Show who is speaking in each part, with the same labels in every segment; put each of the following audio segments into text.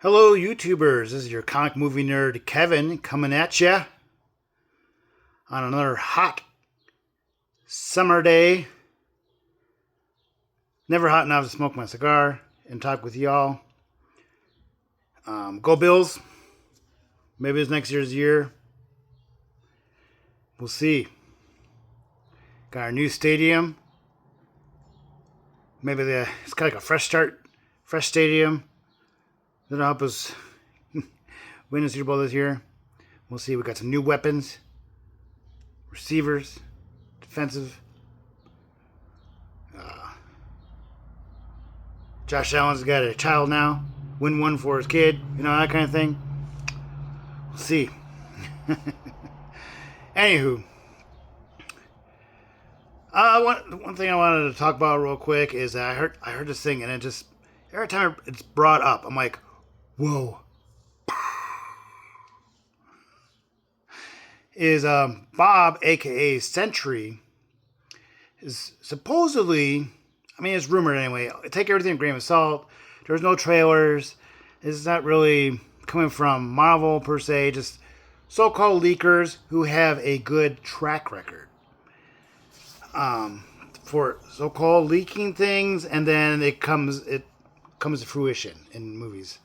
Speaker 1: Hello, YouTubers. This is your comic movie nerd, Kevin, coming at ya on another hot summer day. Never hot enough to smoke my cigar and talk with y'all. Go Bills. Maybe it's next year's year. We'll see. Got our new stadium. Maybe it's kind of like a fresh start, fresh stadium. That'll help us win the Super Bowl this year. We'll see. We got some new weapons, receivers, defensive. Josh Allen's got a child now. Win one for his kid. You know, that kind of thing. We'll see. Anywho. One thing I wanted to talk about real quick is that I heard this thing, and it just, every time it's brought up, I'm like, whoa. Is Bob, aka Sentry, is supposedly, I mean, it's rumored anyway. Take everything with a grain of salt. There's no trailers. It's not really coming from Marvel per se, just so-called leakers who have a good track record for so-called leaking things, and then it comes to fruition in movies.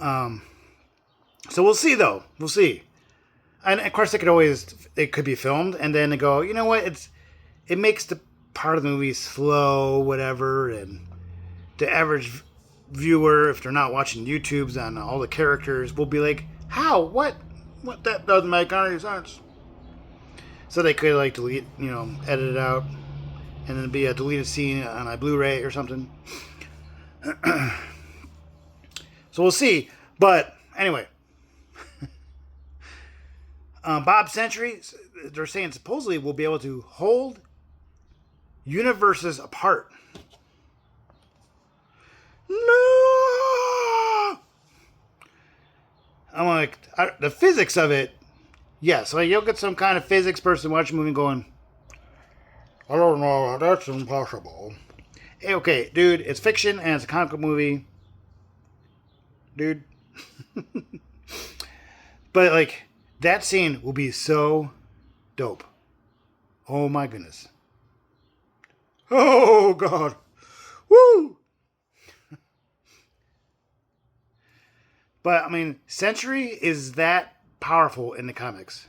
Speaker 1: So we'll see, though. We'll see. And of course, it could be filmed, and then they go, you know what? It makes the part of the movie slow, whatever, and the average viewer, if they're not watching YouTubes on all the characters, will be like, how? What? That doesn't make any sense. So they could delete, edit it out, and then be a deleted scene on a Blu-ray or something. So we'll see. But anyway, Bob Sentry, they're saying supposedly will be able to hold universes apart. No! I'm like, the physics of it, yes. Like, you'll get some kind of physics person watching a movie going, I don't know, that's impossible. Hey, okay, dude, it's fiction and it's a comic book movie. Dude. But, that scene will be so dope. Oh, my goodness. Oh, God. Woo! But, I mean, Sentry is that powerful in the comics.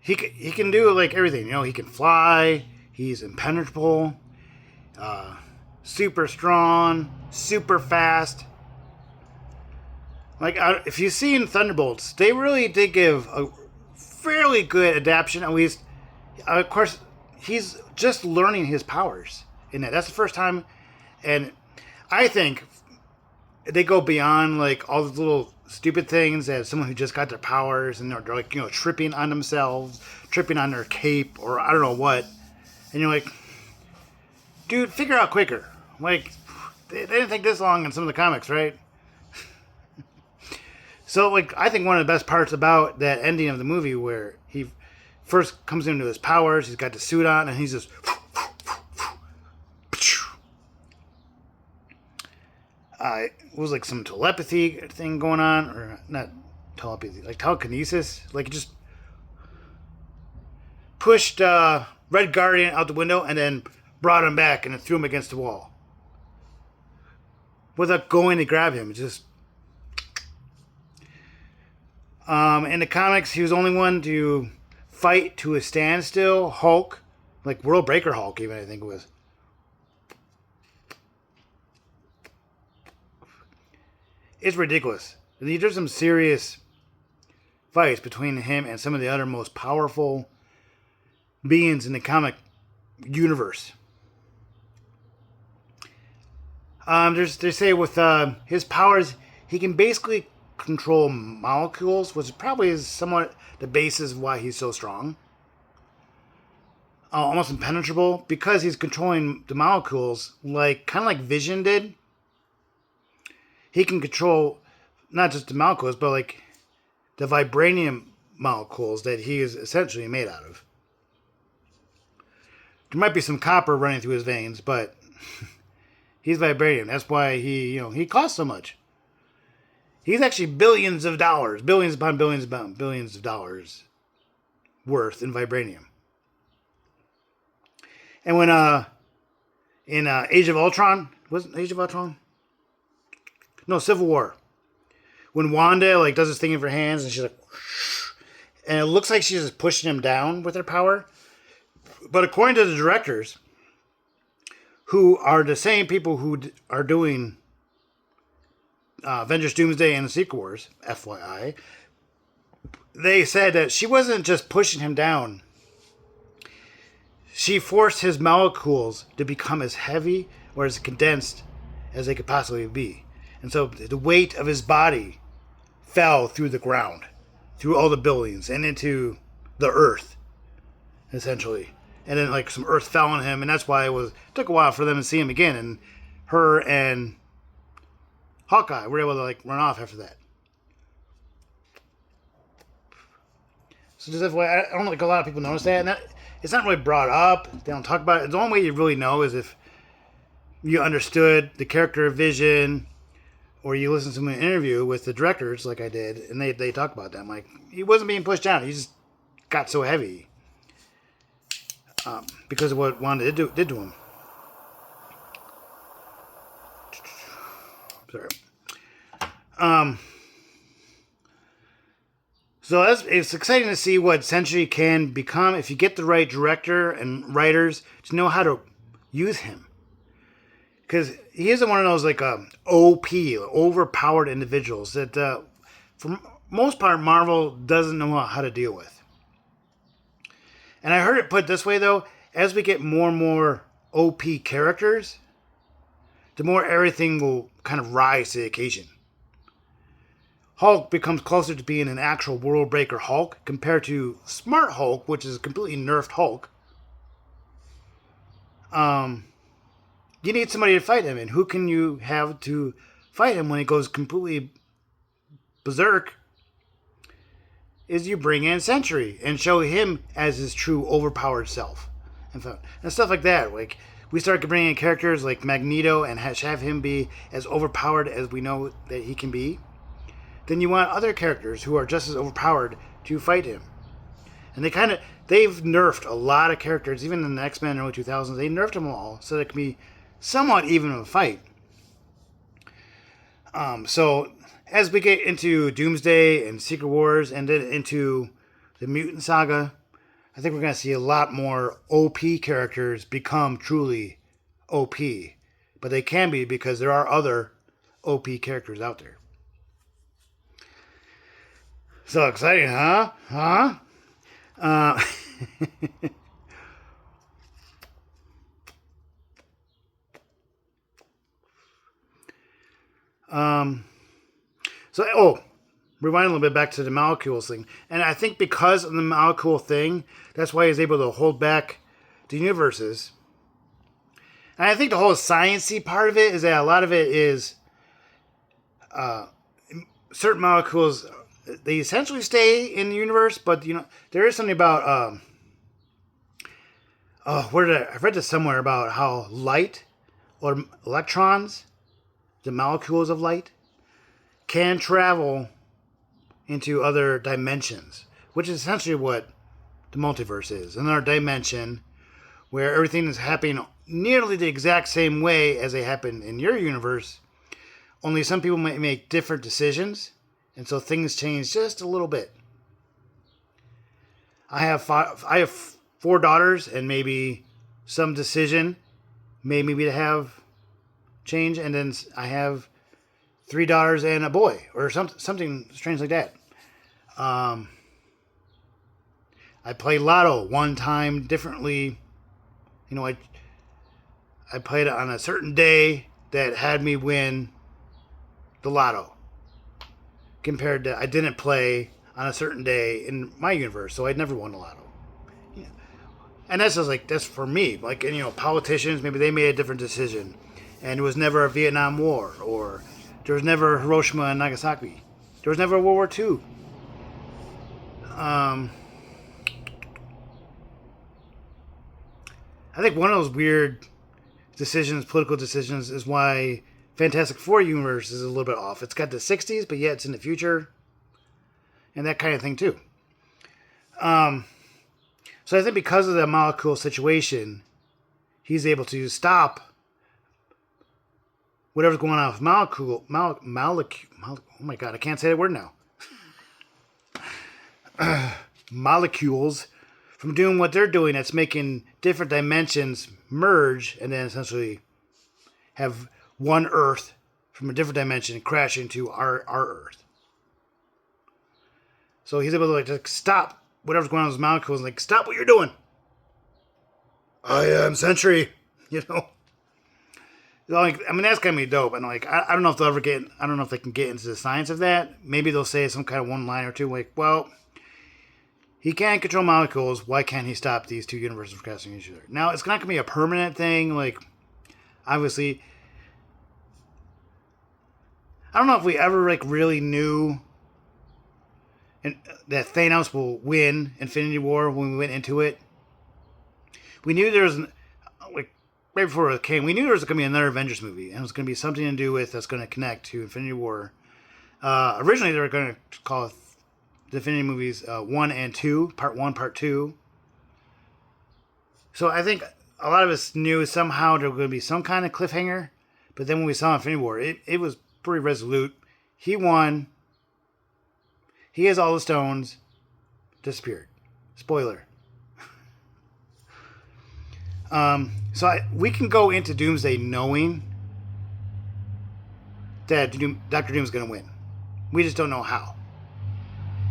Speaker 1: He can do, everything. He can fly. He's impenetrable. Super strong. Super fast. If you've seen Thunderbolts, they really did give a fairly good adaptation. At least, of course, he's just learning his powers in that. That's the first time, and I think they go beyond all the little stupid things as someone who just got their powers and they're tripping on themselves, tripping on their cape, or I don't know what, and you're like, dude, figure out quicker. They didn't take this long in some of the comics, right? So, I think one of the best parts about that ending of the movie where he first comes into his powers, he's got the suit on, and he's just... it was some telepathy thing going on, or not telepathy, telekinesis. It just pushed Red Guardian out the window and then brought him back and then threw him against the wall. Without going to grab him, just... in the comics, he was the only one to fight to a standstill. Hulk, World Breaker Hulk, even, I think it was. It's ridiculous. There's some serious fights between him and some of the other most powerful beings in the comic universe. They say with his powers, he can basically control molecules, which probably is somewhat the basis of why he's so strong. Almost impenetrable, because he's controlling the molecules, kind of like Vision did. He can control not just the molecules, but the vibranium molecules that he is essentially made out of. There might be some copper running through his veins, but he's vibranium. That's why he costs so much. He's actually billions of dollars, billions upon billions of dollars worth in vibranium. And when in Age of Ultron, wasn't Age of Ultron? No, Civil War. When Wanda like does this thing in her hands and she's like, and it looks like she's just pushing him down with her power. But according to the directors, who are the same people who are doing Avengers Doomsday and the Secret Wars, FYI, they said that she wasn't just pushing him down. She forced his molecules to become as heavy or as condensed as they could possibly be. And so the weight of his body fell through the ground, through all the buildings, and into the earth, essentially. And then like some earth fell on him, and that's why it took a while for them to see him again. And her and Hawkeye were able to like run off after that. So just FYI, I don't think a lot of people notice that, and it's not really brought up. They don't talk about it. The only way you really know is if you understood the character vision, or you listen to an interview with the directors, like I did, and they talk about that. I'm like, he wasn't being pushed down. He just got so heavy because of what Wanda did to him. Sorry. So it's exciting to see what Sentry can become if you get the right director and writers to know how to use him. Because he isn't one of those like OP, overpowered individuals that, for most part, Marvel doesn't know how to deal with. And I heard it put this way, though, as we get more and more OP characters, the more everything will kind of rise to the occasion. Hulk becomes closer to being an actual world breaker Hulk compared to Smart Hulk, which is a completely nerfed Hulk. You need somebody to fight him, and who can you have to fight him when he goes completely berserk? Is you bring in Sentry and show him as his true overpowered self, and stuff like that. Like we start bringing in characters like Magneto and have him be as overpowered as we know that he can be. Then you want other characters who are just as overpowered to fight him. And they've nerfed a lot of characters, even in the X-Men in the early 2000s. They nerfed them all so that it can be somewhat even of a fight. So as we get into Doomsday and Secret Wars and then into the Mutant Saga, I think we're going to see a lot more OP characters become truly OP. But they can be because there are other OP characters out there. So exciting, huh? Rewind a little bit back to the molecules thing. And I think because of the molecule thing, that's why he's able to hold back the universes. And I think the whole sciencey part of it is that a lot of it is certain molecules, they essentially stay in the universe, but there is something about I read this somewhere about how light or electrons, the molecules of light, can travel into other dimensions, which is essentially what the multiverse is. Another dimension where everything is happening nearly the exact same way as they happen in your universe, only some people might make different decisions, and so things change just a little bit. I have 4 daughters, and maybe some decision made me to have change, and then I have 3 daughters and a boy, or something strange like that. I played Lotto one time differently. I played it on a certain day that had me win the Lotto, compared to I didn't play on a certain day in my universe, so I'd never won the Lotto. And that's for me. Like, politicians, maybe they made a different decision, and it was never a Vietnam War, or there was never Hiroshima and Nagasaki. There was never a World War II. I think one of those weird decisions, political decisions, is why Fantastic Four universe is a little bit off. It's got the 60s, but yet it's in the future. And that kind of thing, too. So I think because of the molecule situation, he's able to stop whatever's going on with oh my God, I can't say that word now. Molecules from doing what they're doing. That's making different dimensions merge and then essentially have one Earth from a different dimension crash into our Earth. So he's able to like stop whatever's going on with his molecules and like, stop what you're doing. I am Sentry, you know. Like, I mean, that's gonna be dope. And like, I don't know if they'll ever get. I don't know if they can get into the science of that. Maybe they'll say some kind of one line or two, like, well, he can't control molecules. Why can't he stop these two universes from crashing each other? Now, it's not gonna be a permanent thing. Like, obviously, I don't know if we ever like really knew that Thanos will win Infinity War when we went into it. We knew there was like right before it came, we knew there was going to be another Avengers movie, and it was going to be something to do with that's going to connect to Infinity War. Originally, they were going to call it the Infinity movies 1 and 2, Part 1, Part 2. So I think a lot of us knew somehow there was going to be some kind of cliffhanger, but then when we saw Infinity War, it was pretty resolute. He won. He has all the stones. Disappeared. Spoiler. So we can go into Doomsday knowing that Doctor Doom is going to win. We just don't know how.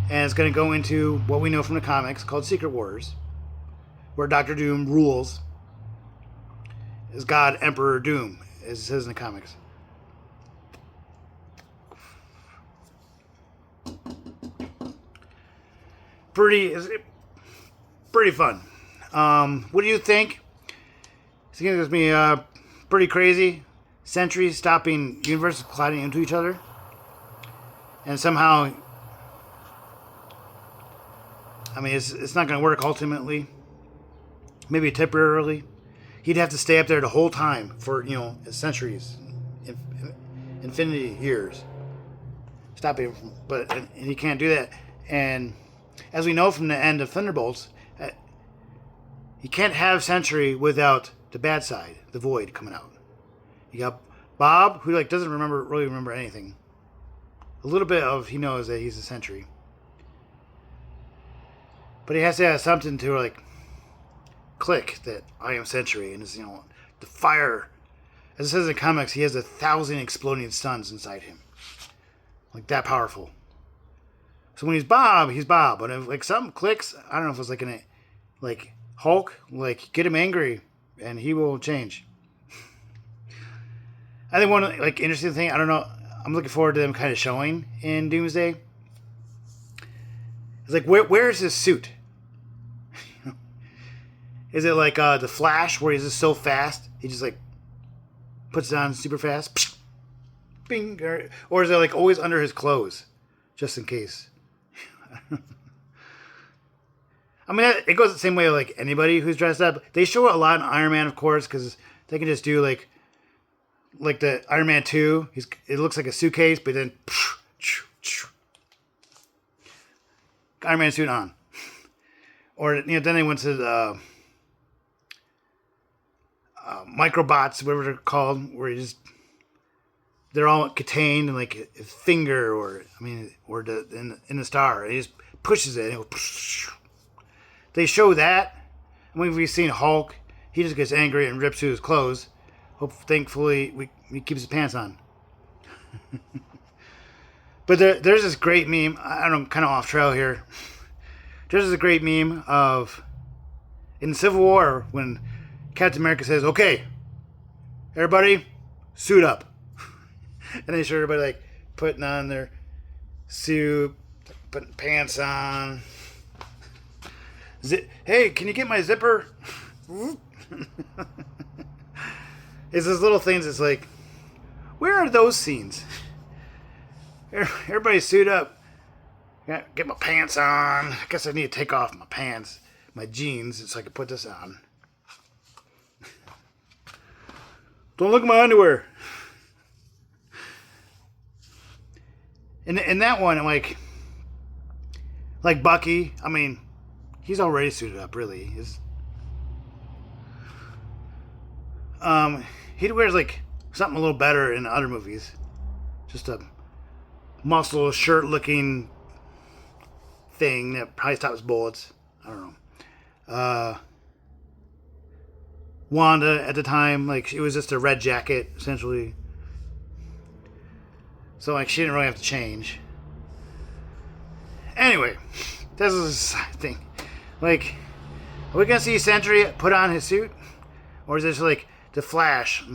Speaker 1: And it's going to go into what we know from the comics called Secret Wars, where Doctor Doom rules as God Emperor Doom, as it says in the comics. Pretty fun. What do you think? It's going to be pretty crazy. Sentry stopping universes colliding into each other. And somehow, I mean, it's not going to work ultimately. Maybe temporarily. He'd have to stay up there the whole time for, centuries. Infinity years. Stopping, but and he can't do that. And as we know from the end of Thunderbolts, you can't have Sentry without the bad side, the Void, coming out. You got Bob, who doesn't really remember anything. A little bit of he knows that he's a Sentry, but he has to have something to click that I am Sentry, and it's the fire. As it says in the comics, he has 1,000 exploding suns inside him, that powerful. So when he's Bob, But if something clicks, I don't know if it's in a Hulk, get him angry, and he will change. I think one interesting thing, I don't know, I'm looking forward to them kind of showing in Doomsday. It's where's his suit? Is it the Flash, where he's just so fast, he just puts it on super fast? Bing! Or is it always under his clothes, just in case? I mean, it goes the same way anybody who's dressed up. They show it a lot in Iron Man, of course, because they can just do like the Iron Man 2. It looks like a suitcase, but then Iron Man suit on. Or then they went to the microbots, whatever they're called, where they're all contained in a finger, or in the star. And he just pushes it, and it goes. They show that. And we've seen Hulk. He just gets angry and rips through his clothes. Thankfully, he keeps his pants on. But there's this great meme. I don't know, kind of off trail here. There's this great meme of in Civil War when Captain America says, "Okay, everybody, suit up," and they show everybody putting on their suit, putting pants on. Hey, can you get my zipper? It's those little things. It's where are those scenes? Everybody suit up. Get my pants on. I guess I need to take off my pants, my jeans, so I can put this on. Don't look at my underwear. In that one, like Bucky, I mean, he's already suited up, really. He wears like something a little better in other movies. Just a muscle shirt looking thing that probably stops bullets. I don't know. Wanda at the time, like, it was just a red jacket, essentially. So, like, she didn't really have to change. Anyway, this is a side thing. Like, are we gonna see Sentry put on his suit? Or is this like the Flash?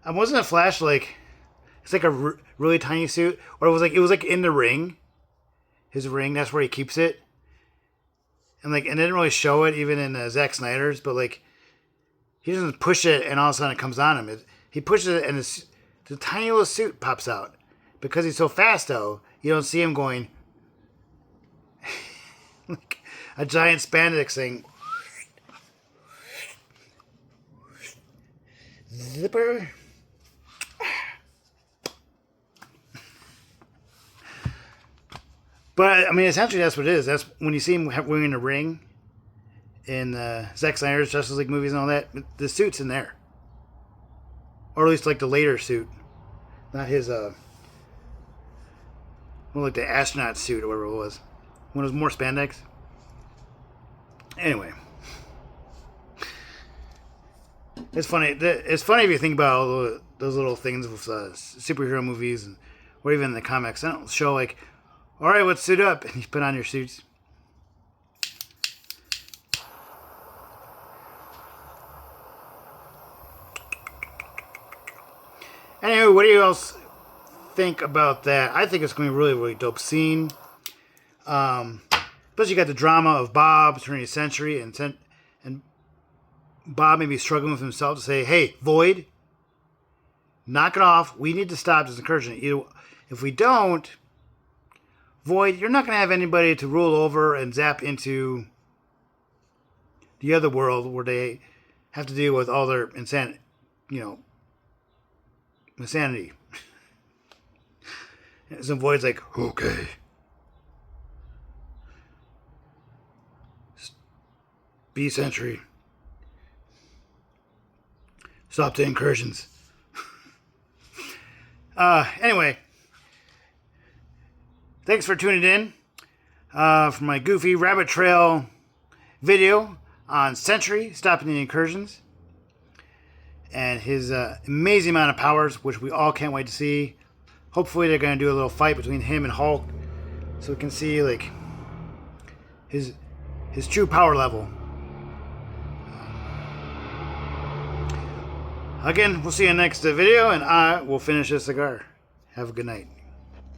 Speaker 1: Wasn't the Flash like, it's like a really tiny suit? Or it was like in the ring? His ring, that's where he keeps it. And like, and they didn't really show it even in Zack Snyder's, but like, he doesn't push it and all of a sudden it comes on him. He pushes it and the tiny little suit pops out. Because he's so fast, though, you don't see him going like a giant spandex thing. Zipper. But I mean, essentially, that's what it is. That's when you see him wearing a ring in Zack Snyder's Justice League movies and all that. The suit's in there, or at least like the later suit, not his well, like the astronaut suit or whatever it was. When it was more spandex. Anyway. It's funny. It's funny if you think about all those little things with superhero movies and, or even in the comics. They don't show like, all right, let's suit up. And you put on your suits. Anyway, what do you else think about that? I think it's going to be a really, really dope scene. Plus, you got the drama of Bob turning to Sentry, and Bob may be struggling with himself to say, "Hey, Void, knock it off. We need to stop this incursion. If we don't, Void, you're not going to have anybody to rule over and zap into the other world where they have to deal with all their insanity. So Void's like, okay. Be Sentry. Stop the incursions." Anyway. Thanks for tuning in for my goofy rabbit trail video on Sentry stopping the incursions and his amazing amount of powers, which we all can't wait to see. Hopefully they're going to do a little fight between him and Hulk so we can see like his true power level. Again, we'll see you in the next video, and I will finish this cigar. Have a good night.